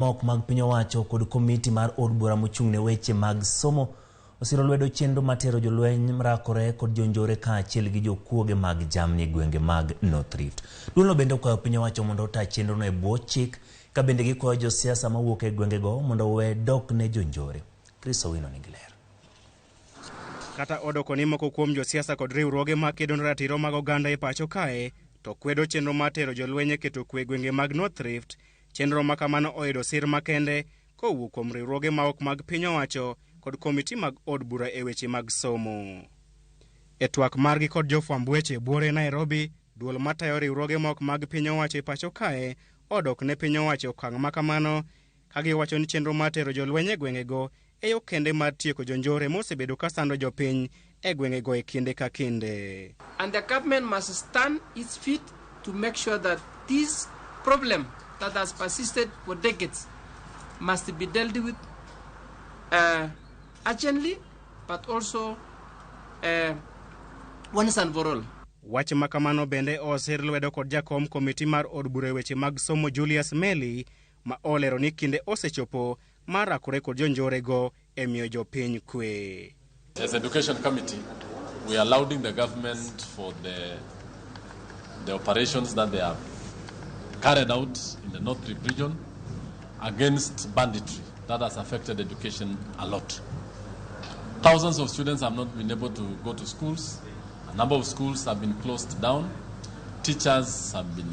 Mok mag piny owacho kod komiti mar od bura mochung' ne weche mag somo osiro lwedo chenro matero jolweny mrakore kod jonjore kaachiel gi jokuoge mag jamni gwenge mag North Rift. Duolno bende okwayo piny owacho mondo ota chenro no e bwo chik, ka bende gikwayo josiasa mawuok e gwengego mondo we dok ne jonjore. Chris Owino nigi ler. Kata odoko ni moko kuom josiasa kod riwruoge ma kedo ne ratiro mag oganda e pacho kae to kwedo chenro matero jolweny keto kwe gwenge mag North Rift. Chenro ma kamano oyudo sir makende kowuok kuom riwruoge maok mag piny owacho kod komiti mag od bura e weche mag somo. E twak margi kod jofwamb weche buore Nairobi, duol matayo riwruoge maok mag piny owacho e pacho kae odok ne piny owacho okang' ma kamano, ka giwacho ni chenro matero jolweny e gwengego e yo kende mar tieko jonjore mosebedo ka sando jopiny e gwengego e kinde ka kinde. And the government must stand its feet to make sure that this problem that has persisted for decades must be dealt with urgently, but also once and for all. Wach makamano bende osir lwedo kod jakom komiti mar od bura weche mag somo Julius Meli, ma olero ni kinde osechopo mar rakore kod jonjorego e miyo jopiny kwe. As education committee, we are lauding the government for the operations that they have carried out in the North Rift region against banditry that has affected education a lot. Thousands of students have not been able to go to schools. A number of schools have been closed down. Teachers have been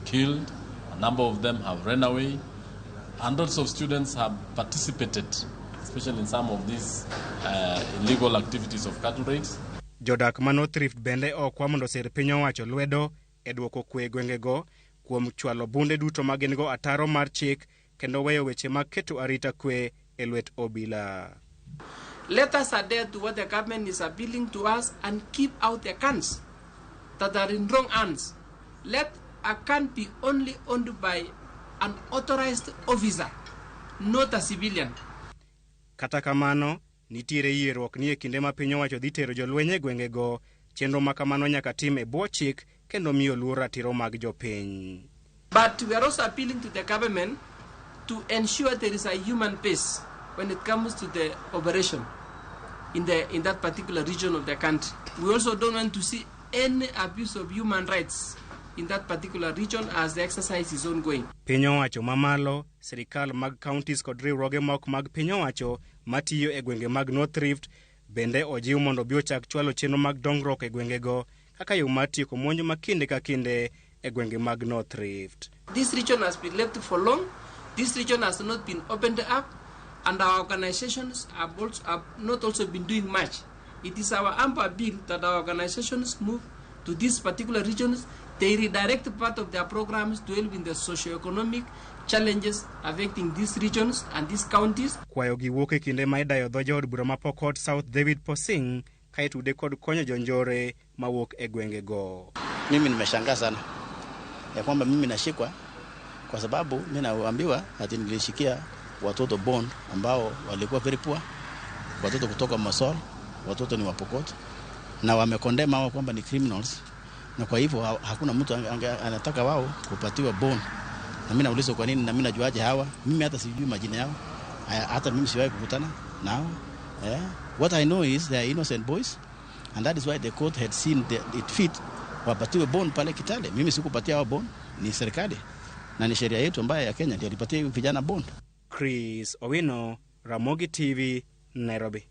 killed. A number of them have run away. Hundreds of students have participated, especially in some of these illegal activities of cattle raids. Jodak ma North Rift bende okwa mondo sir piny owacho lwedo e duoko kwe gwengego kuom chwalo bunde duto ma gin go ataro mar chik kendo weyo weche mag keto arita kwe e lwet obila. Let us adhere to what the government is appealing to us and keep out the cans that are in wrong hands. Let a can be only owned by an authorized officer, not a civilian. Kata kamano, nitiere yierruok ni e kinde ma piny owacho dhi tero jolweny e gwengego, chenro ma kamano nyaka tim e bwo chik kendo miyo luor ratiro mag jopiny. But we are also appealing to the government to ensure there is a human pace when it comes to the operation in that particular region of the country. We also don't want to see any abuse of human rights in that particular region as the exercise is ongoing. Piny owacho mamalo, sirikal mag counties kod riwruoge maok mag piny owacho matiyo e gwenge mag North Rift bende ojiw mondo bi ochak chwalo chenro mag dongruok e gwengego kaka yo mar tieko monjo ma kinde ka kinde e gwenge mag North Rift. This region has been left for long. This region has not been opened up, and our organizations have not also been doing much. It is our ample appeal that our organizations move to these particular regions. They redirect part of their programs to help in the socio-economic challenges affecting these regions and these counties. Kwayo giwuok e kinde ma idayo dho jood bura ma Pokot South David Posing ka itude kod konyo jonjore mawuok e gwengego. Mimi nimeshangaa sana ya kwamba mimi nashikwa kwa sababu mimi naambiwa ati nilishikia watoto bond ambao walikuwa very poor, watoto kutoka Masol, watoto ni wa Pokot, na wamekondema hao kwamba ni criminals, na kwa hivyo hakuna mtu anataka wao kupatiwa bond. Na mimi nauliza kwa nini, na mimi najuaje hawa? Mimi hata sijui majina yao, hata mimi siwahi kukutana nao. What I know is they are innocent boys, and that is why the court had seen it fit wapatiwe bond pale Kitale. Mimi sikupatia hao bond, ni serikali na ni sheria yetu ambayo ya Kenya ndio ilipatia vijana bond. Chris Owino, Ramogi TV, Nairobi.